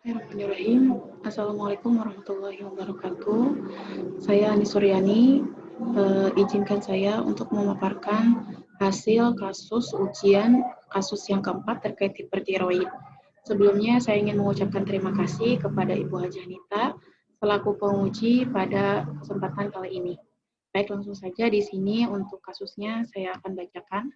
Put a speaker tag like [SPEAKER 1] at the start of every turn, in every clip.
[SPEAKER 1] Bismillahirrahmanirrahim. Assalamualaikum warahmatullahi wabarakatuh. Saya Ani Suryani. Izinkan saya untuk memaparkan hasil kasus ujian kasus yang keempat terkait hipertiroid. Sebelumnya saya ingin mengucapkan terima kasih kepada Ibu Haji Anita selaku penguji pada kesempatan kali ini. Baik, langsung saja di sini untuk kasusnya saya akan bacakan.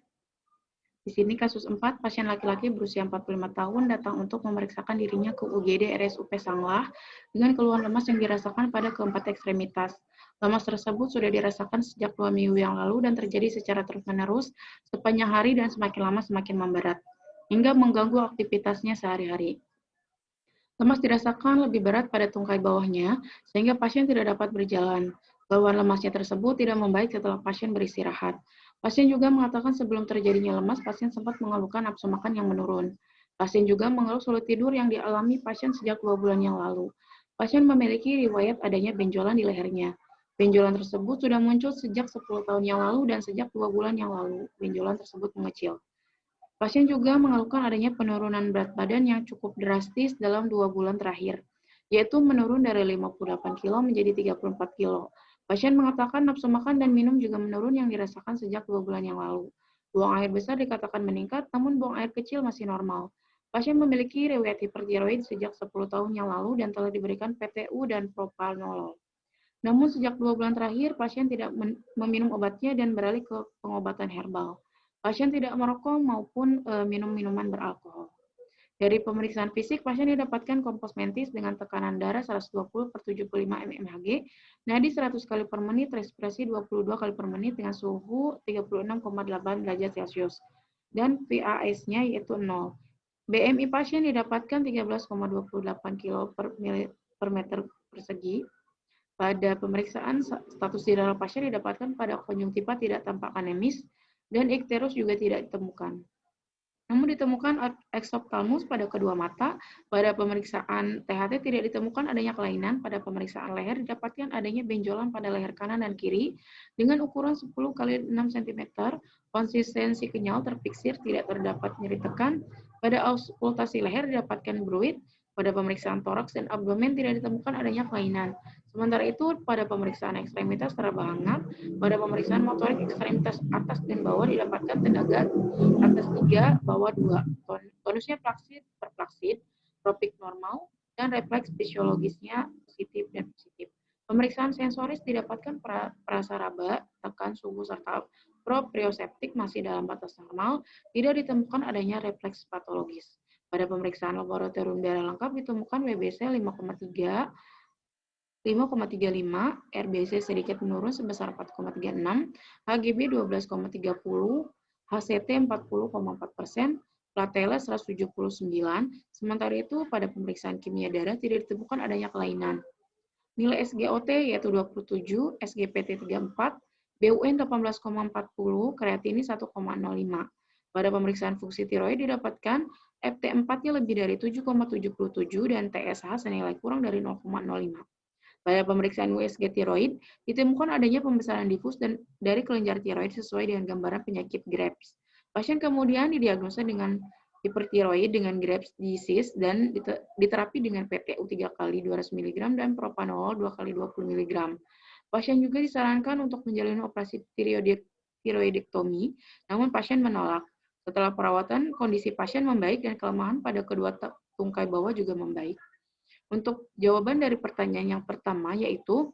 [SPEAKER 1] Di sini kasus 4, pasien laki-laki berusia 45 tahun datang untuk memeriksakan dirinya ke UGD RSUP Sanglah dengan keluhan lemas yang dirasakan pada keempat ekstremitas. Lemas tersebut sudah dirasakan sejak 2 minggu yang lalu dan terjadi secara terus-menerus sepanjang hari dan semakin lama semakin memberat, hingga mengganggu aktivitasnya sehari-hari. Lemas dirasakan lebih berat pada tungkai bawahnya, sehingga pasien tidak dapat berjalan. Keluhan lemasnya tersebut tidak membaik setelah pasien beristirahat. Pasien juga mengatakan sebelum terjadinya lemas, pasien sempat mengeluhkan nafsu makan yang menurun. Pasien juga mengeluh sulit tidur yang dialami pasien sejak 2 bulan yang lalu. Pasien memiliki riwayat adanya benjolan di lehernya. Benjolan tersebut sudah muncul sejak 10 tahun yang lalu dan sejak 2 bulan yang lalu, benjolan tersebut mengecil. Pasien juga mengeluhkan adanya penurunan berat badan yang cukup drastis dalam 2 bulan terakhir, yaitu menurun dari 58 kilo menjadi 34 kilo. Pasien mengatakan nafsu makan dan minum juga menurun yang dirasakan sejak 2 bulan yang lalu. Buang air besar dikatakan meningkat, namun buang air kecil masih normal. Pasien memiliki riwayat hipertiroid sejak 10 tahun yang lalu dan telah diberikan PTU dan propranolol. Namun sejak 2 bulan terakhir, pasien tidak meminum obatnya dan beralih ke pengobatan herbal. Pasien tidak merokok maupun minum minuman beralkohol. Dari pemeriksaan fisik, pasien didapatkan kompos mentis dengan tekanan darah 120 per 75 mmHg, nadi 100 kali per menit, respirasi 22 kali per menit dengan suhu 36,8 derajat Celcius, dan PAS-nya yaitu 0. BMI pasien didapatkan 13,28 kilo per meter persegi. Pada pemeriksaan, status di dalam pasien didapatkan pada konjungtiva tidak tampak anemis dan ikterus juga tidak ditemukan. Namun ditemukan eksoptalmus pada kedua mata. Pada pemeriksaan THT tidak ditemukan adanya kelainan. Pada pemeriksaan leher didapatkan adanya benjolan pada leher kanan dan kiri dengan ukuran 10 kali 6 cm. Konsistensi kenyal terfiksir, tidak terdapat nyeri tekan. Pada auskultasi leher didapatkan bruit. Pada pemeriksaan toraks dan abdomen tidak ditemukan adanya kelainan. Sementara itu, pada pemeriksaan ekstremitas teraba hangat, pada pemeriksaan motorik ekstremitas atas dan bawah didapatkan tenaga atas 3, bawah 2. Tonusnya plaksid per plaksid, tropik normal, dan refleks fisiologisnya positif dan positif. Pemeriksaan sensoris didapatkan perasa raba, tekan suhu, serta proprioseptik masih dalam batas normal, tidak ditemukan adanya refleks patologis. Pada pemeriksaan laboratorium darah lengkap ditemukan WBC 5,3, 5,35, RBC sedikit menurun sebesar 4,36, HGB 12,30, HCT 40,4%, platelet 179. Sementara itu, pada pemeriksaan kimia darah tidak ditemukan adanya kelainan. Nilai SGOT yaitu 27, SGPT 34, BUN 18,40, kreatinin 1,05. Pada pemeriksaan fungsi tiroid didapatkan FT4-nya lebih dari 7,77 dan TSH senilai kurang dari 0,05. Pada pemeriksaan USG tiroid, ditemukan adanya pembesaran difus dan dari kelenjar tiroid sesuai dengan gambaran penyakit Graves. Pasien kemudian didiagnosa dengan hipertiroid dengan Graves disease dan diterapi dengan PTU 3 kali 200 mg dan propanolol 2 kali 20 mg. Pasien juga disarankan untuk menjalani operasi tiroidektomi, namun pasien menolak. Setelah perawatan, kondisi pasien membaik dan kelemahan pada kedua tungkai bawah juga membaik. Untuk jawaban dari pertanyaan yang pertama, yaitu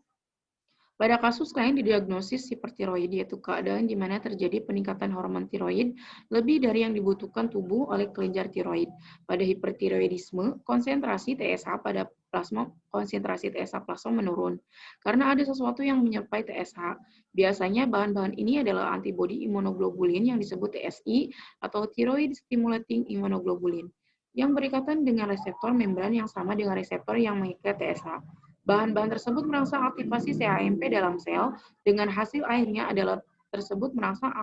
[SPEAKER 1] pada kasus klien didiagnosis hipertiroid, yaitu keadaan di mana terjadi peningkatan hormon tiroid lebih dari yang dibutuhkan tubuh oleh kelenjar tiroid. Pada hipertiroidisme, konsentrasi TSH pada plasma menurun karena ada sesuatu yang menyertai TSH. Biasanya bahan-bahan ini adalah antibodi imunoglobulin yang disebut TSI atau thyroid stimulating immunoglobulin yang berikatan dengan reseptor membran yang sama dengan reseptor yang mengikat TSH. Bahan-bahan tersebut merangsang aktivasi CAMP dalam sel, dengan hasil akhirnya adalah tersebut merangsang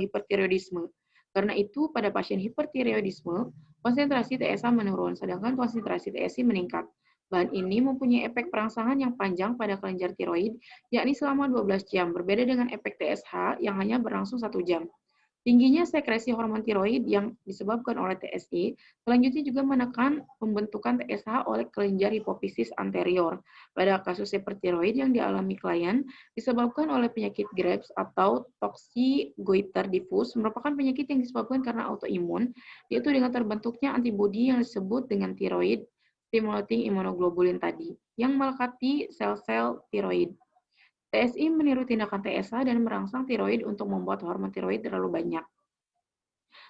[SPEAKER 1] hipertiroidisme. Karena itu, pada pasien hipertiroidisme, konsentrasi TSH menurun, sedangkan konsentrasi TSI meningkat. Bahan ini mempunyai efek perangsangan yang panjang pada kelenjar tiroid, yakni selama 12 jam, berbeda dengan efek TSH yang hanya berlangsung 1 jam. Tingginya sekresi hormon tiroid yang disebabkan oleh TSI selanjutnya juga menekan pembentukan TSH oleh kelenjar hipofisis anterior. Pada kasus hipertiroid yang dialami klien disebabkan oleh penyakit Graves atau toksi goiter diffus merupakan penyakit yang disebabkan karena autoimun, yaitu dengan terbentuknya antibodi yang disebut dengan tiroid stimulating immunoglobulin tadi, yang melekati sel-sel tiroid. TSI meniru tindakan TSH dan merangsang tiroid untuk membuat hormon tiroid terlalu banyak.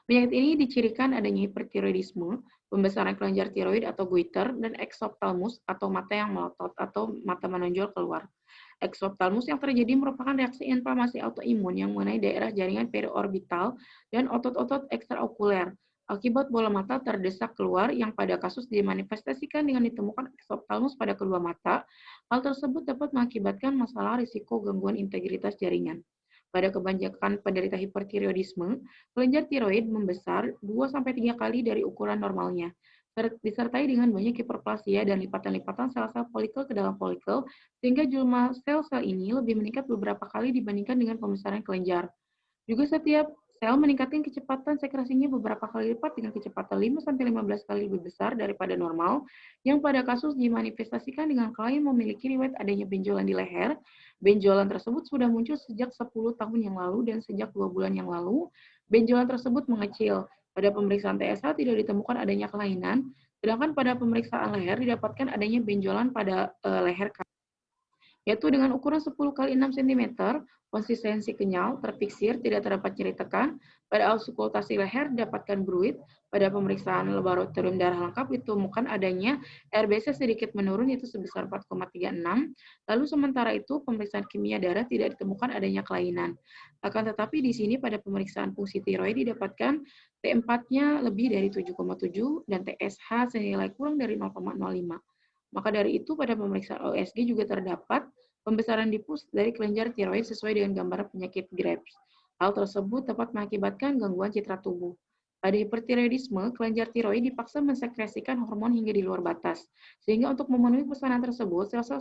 [SPEAKER 1] Penyakit ini dicirikan adanya hipertiroidisme, pembesaran kelenjar tiroid atau goiter, dan eksoptalmus atau mata yang melotot atau mata menonjol keluar. Eksoptalmus yang terjadi merupakan reaksi inflamasi autoimun yang mengenai daerah jaringan periorbital dan otot-otot ekstraokuler. Akibat bola mata terdesak keluar yang pada kasus dimanifestasikan dengan ditemukan eksoptalmus pada kedua mata, hal tersebut dapat mengakibatkan masalah risiko gangguan integritas jaringan. Pada kebanyakan penderita hipertiroidisme, kelenjar tiroid membesar 2-3 kali dari ukuran normalnya, disertai dengan banyak hiperplasia dan lipatan-lipatan sel-sel folikel ke dalam folikel, sehingga jumlah sel-sel ini lebih meningkat beberapa kali dibandingkan dengan pembesaran kelenjar. Juga setiap sel meningkatkan kecepatan sekresinya beberapa kali lipat dengan kecepatan 5-15 kali lebih besar daripada normal, yang pada kasus dimanifestasikan dengan klien memiliki riwayat adanya benjolan di leher. Benjolan tersebut sudah muncul sejak 10 tahun yang lalu dan sejak 2 bulan yang lalu, benjolan tersebut mengecil. Pada pemeriksaan TSH tidak ditemukan adanya kelainan, sedangkan pada pemeriksaan leher didapatkan adanya benjolan pada leher yaitu dengan ukuran 10 kali 6 cm, konsistensi kenyal, terfiksir, tidak terdapat nyeri tekan. Pada auskultasi leher didapatkan bruit. Pada pemeriksaan laboratorium darah lengkap ditemukan adanya RBC sedikit menurun yaitu sebesar 4,36. Lalu sementara itu pemeriksaan kimia darah tidak ditemukan adanya kelainan. Akan tetapi di sini pada pemeriksaan fungsi tiroid didapatkan T4-nya lebih dari 7,7 dan TSH senilai kurang dari 0,05. Maka dari itu pada pemeriksaan OSG juga terdapat pembesaran difus dari kelenjar tiroid sesuai dengan gambaran penyakit Graves. Hal tersebut dapat mengakibatkan gangguan citra tubuh. Pada hipertiroidisme, kelenjar tiroid dipaksa mensekresikan hormon hingga di luar batas. Sehingga untuk memenuhi pesanan tersebut, sel-sel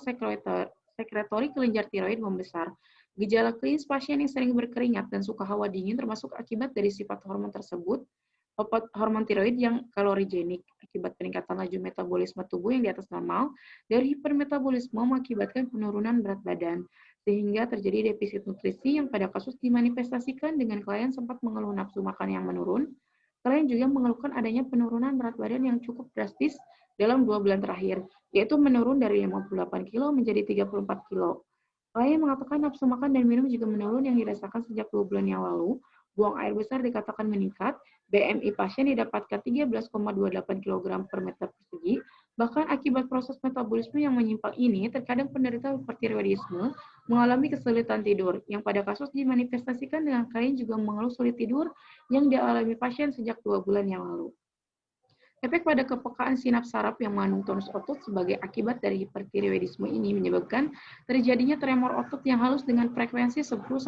[SPEAKER 1] sekretori kelenjar tiroid membesar. Gejala klinis pasien yang sering berkeringat dan suka hawa dingin termasuk akibat dari sifat hormon tersebut, hormon tiroid yang kalorigenik akibat peningkatan laju metabolisme tubuh yang di atas normal, dari hipermetabolisme mengakibatkan penurunan berat badan, sehingga terjadi defisit nutrisi yang pada kasus dimanifestasikan dengan klien sempat mengeluh nafsu makan yang menurun. Klien juga mengeluhkan adanya penurunan berat badan yang cukup drastis dalam 2 bulan terakhir, yaitu menurun dari 58 kilo menjadi 34 kilo. Klien mengatakan nafsu makan dan minum juga menurun yang dirasakan sejak 2 bulan yang lalu, buang air besar dikatakan meningkat, BMI pasien didapatkan 13,28 kg per meter persegi, bahkan akibat proses metabolisme yang menyimpang ini, terkadang penderita hipertiroidisme mengalami kesulitan tidur, yang pada kasus dimanifestasikan dengan klien juga mengeluh sulit tidur yang dialami pasien sejak 2 bulan yang lalu. Efek pada kepekaan sinaps saraf yang mengandung tonus otot sebagai akibat dari hipertiroidisme ini menyebabkan terjadinya tremor otot yang halus dengan frekuensi 10-15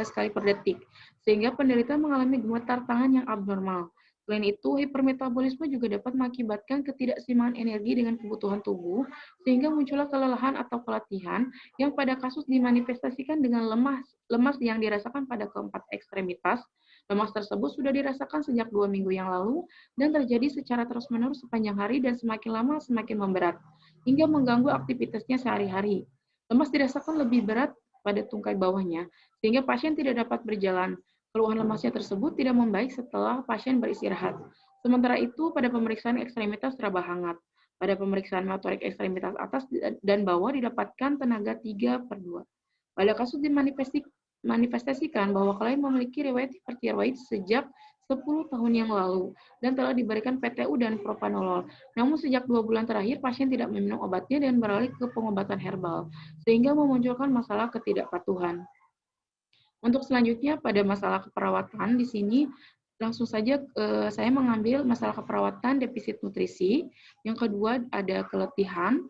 [SPEAKER 1] kali per detik, sehingga penderita mengalami gemetar tangan yang abnormal. Selain itu, hipermetabolisme juga dapat mengakibatkan ketidakseimbangan energi dengan kebutuhan tubuh, sehingga muncullah kelelahan atau keletihan yang pada kasus dimanifestasikan dengan lemas yang dirasakan pada keempat ekstremitas. Lemas tersebut sudah dirasakan sejak 2 minggu yang lalu dan terjadi secara terus-menerus sepanjang hari dan semakin lama semakin memberat, hingga mengganggu aktivitasnya sehari-hari. Lemas dirasakan lebih berat pada tungkai bawahnya, sehingga pasien tidak dapat berjalan. Keluhan lemasnya tersebut tidak membaik setelah pasien beristirahat. Sementara itu, pada pemeriksaan ekstremitas teraba hangat. Pada pemeriksaan motorik ekstremitas atas dan bawah didapatkan tenaga 3/2. Pada kasus dimanifestasikan bahwa klien memiliki riwayat hipertiroid sejak 10 tahun yang lalu dan telah diberikan PTU dan propanolol. Namun sejak 2 bulan terakhir pasien tidak meminum obatnya dan beralih ke pengobatan herbal, sehingga memunculkan masalah ketidakpatuhan. Untuk selanjutnya pada masalah keperawatan di sini langsung saja saya mengambil masalah keperawatan defisit nutrisi. Yang kedua ada keletihan.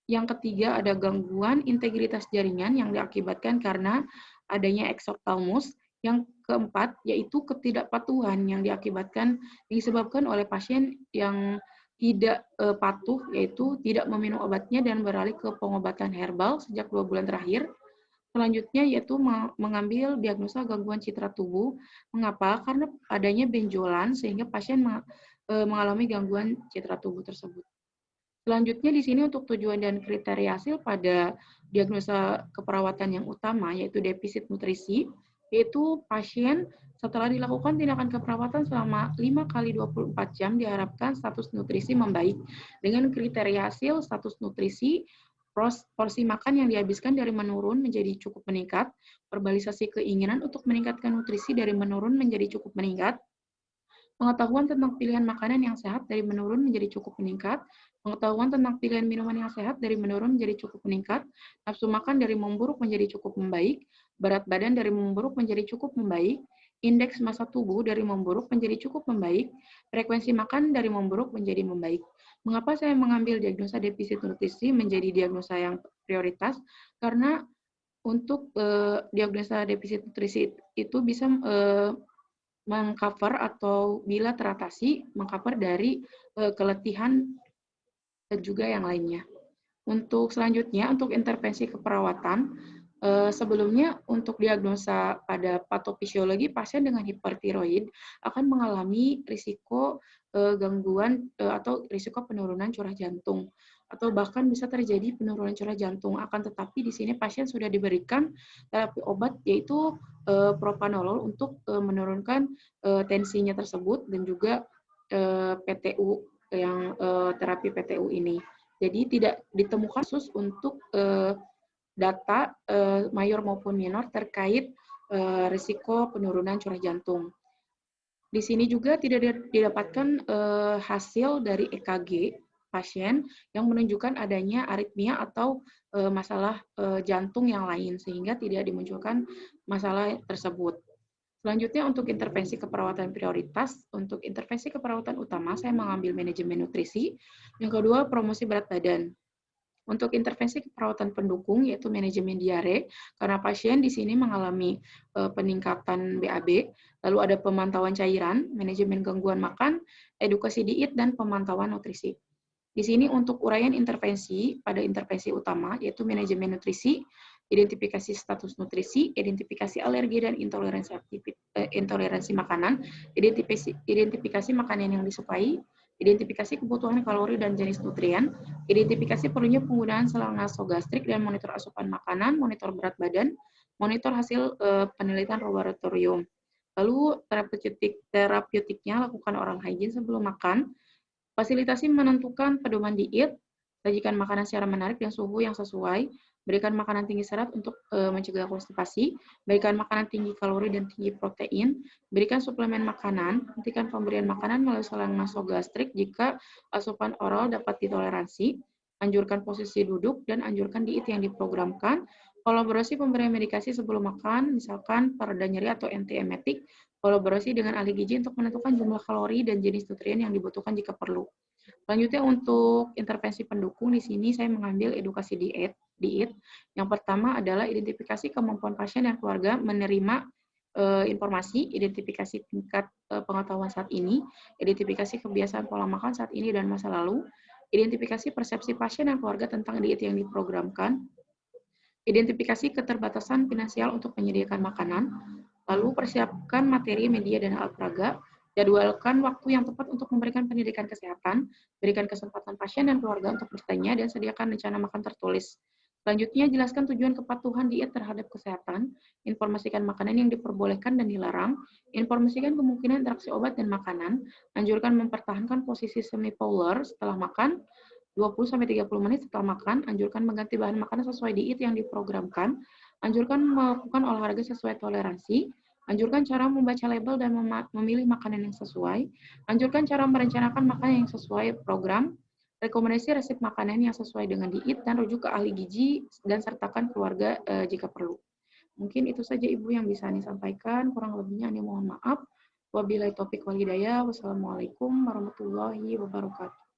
[SPEAKER 1] Yang ketiga ada gangguan integritas jaringan yang diakibatkan karena adanya eksoptalmus. Yang keempat yaitu ketidakpatuhan yang disebabkan oleh pasien yang tidak patuh, yaitu tidak meminum obatnya dan beralih ke pengobatan herbal sejak 2 bulan terakhir. Selanjutnya yaitu mengambil diagnosa gangguan citra tubuh. Mengapa? Karena adanya benjolan sehingga pasien mengalami gangguan citra tubuh tersebut. Selanjutnya di sini untuk tujuan dan kriteria hasil pada diagnosa keperawatan yang utama yaitu defisit nutrisi, yaitu pasien setelah dilakukan tindakan keperawatan selama 5 kali 24 jam diharapkan status nutrisi membaik. Dengan kriteria hasil status nutrisi, porsi makan yang dihabiskan dari menurun menjadi cukup meningkat, verbalisasi keinginan untuk meningkatkan nutrisi dari menurun menjadi cukup meningkat, pengetahuan tentang pilihan makanan yang sehat dari menurun menjadi cukup meningkat, pengetahuan tentang pilihan minuman yang sehat dari menurun menjadi cukup meningkat, nafsu makan dari memburuk menjadi cukup membaik, berat badan dari memburuk menjadi cukup membaik, indeks massa tubuh dari memburuk menjadi cukup membaik, frekuensi makan dari memburuk menjadi membaik. Mengapa saya mengambil diagnosa defisit nutrisi menjadi diagnosa yang prioritas? Karena untuk diagnosa defisit nutrisi itu bisa mengcover atau bila teratasi, mengcover dari keletihan dan juga yang lainnya. Untuk selanjutnya, untuk intervensi keperawatan, sebelumnya untuk diagnosa pada patofisiologi, pasien dengan hipertiroid akan mengalami risiko gangguan atau risiko penurunan curah jantung atau bahkan bisa terjadi penurunan curah jantung. Akan tetapi di sini pasien sudah diberikan terapi obat yaitu propanolol untuk menurunkan tensinya tersebut dan juga PTU yang terapi PTU ini. Jadi tidak ditemukan kasus untuk data mayor maupun minor terkait risiko penurunan curah jantung. Di sini juga tidak didapatkan hasil dari EKG pasien yang menunjukkan adanya aritmia atau masalah jantung yang lain, sehingga tidak dimunculkan masalah tersebut. Selanjutnya untuk intervensi keperawatan prioritas, untuk intervensi keperawatan utama saya mengambil manajemen nutrisi, yang kedua promosi berat badan. Untuk intervensi keperawatan pendukung yaitu manajemen diare, karena pasien di sini mengalami peningkatan BAB, lalu ada pemantauan cairan, manajemen gangguan makan, edukasi diet, dan pemantauan nutrisi. Di sini untuk uraian intervensi pada intervensi utama yaitu manajemen nutrisi, identifikasi status nutrisi, identifikasi alergi dan intoleransi makanan, identifikasi makanan yang disukai, identifikasi kebutuhan kalori dan jenis nutrien, identifikasi perlunya penggunaan selang nasogastrik dan monitor asupan makanan, monitor berat badan, monitor hasil penelitian laboratorium. Lalu terapeutiknya lakukan oral hygiene sebelum makan, fasilitasi menentukan pedoman diet, sajikan makanan secara menarik dan suhu yang sesuai, berikan makanan tinggi serat untuk mencegah konstipasi, berikan makanan tinggi kalori dan tinggi protein, berikan suplemen makanan, hentikan pemberian makanan melalui saluran nasogastrik jika asupan oral dapat ditoleransi, anjurkan posisi duduk, dan anjurkan diet yang diprogramkan, kolaborasi pemberian medikasi sebelum makan, misalkan pereda nyeri atau antiemetik, kolaborasi dengan ahli gizi untuk menentukan jumlah kalori dan jenis nutrien yang dibutuhkan jika perlu. Selanjutnya untuk intervensi pendukung di sini saya mengambil edukasi diet. Yang pertama adalah identifikasi kemampuan pasien dan keluarga menerima informasi, identifikasi tingkat pengetahuan saat ini, identifikasi kebiasaan pola makan saat ini dan masa lalu, identifikasi persepsi pasien dan keluarga tentang diet yang diprogramkan, identifikasi keterbatasan finansial untuk menyediakan makanan, lalu persiapkan materi, media, dan alat peraga, jadwalkan waktu yang tepat untuk memberikan pendidikan kesehatan, berikan kesempatan pasien dan keluarga untuk bertanya, dan sediakan rencana makan tertulis. Selanjutnya, jelaskan tujuan kepatuhan diet terhadap kesehatan, informasikan makanan yang diperbolehkan dan dilarang, informasikan kemungkinan interaksi obat dan makanan, anjurkan mempertahankan posisi semi-polar setelah makan, 20-30 menit setelah makan, anjurkan mengganti bahan makanan sesuai diet yang diprogramkan, anjurkan melakukan olahraga sesuai toleransi, anjurkan cara membaca label dan memilih makanan yang sesuai, anjurkan cara merencanakan makanan yang sesuai program, rekomendasi resep makanan yang sesuai dengan diet, dan rujuk ke ahli gizi, dan sertakan keluarga jika perlu. Mungkin itu saja Ibu yang bisa Ani sampaikan, kurang lebihnya Ani mohon maaf. Wabillahi taufiq wal hidayah. Wassalamualaikum warahmatullahi wabarakatuh.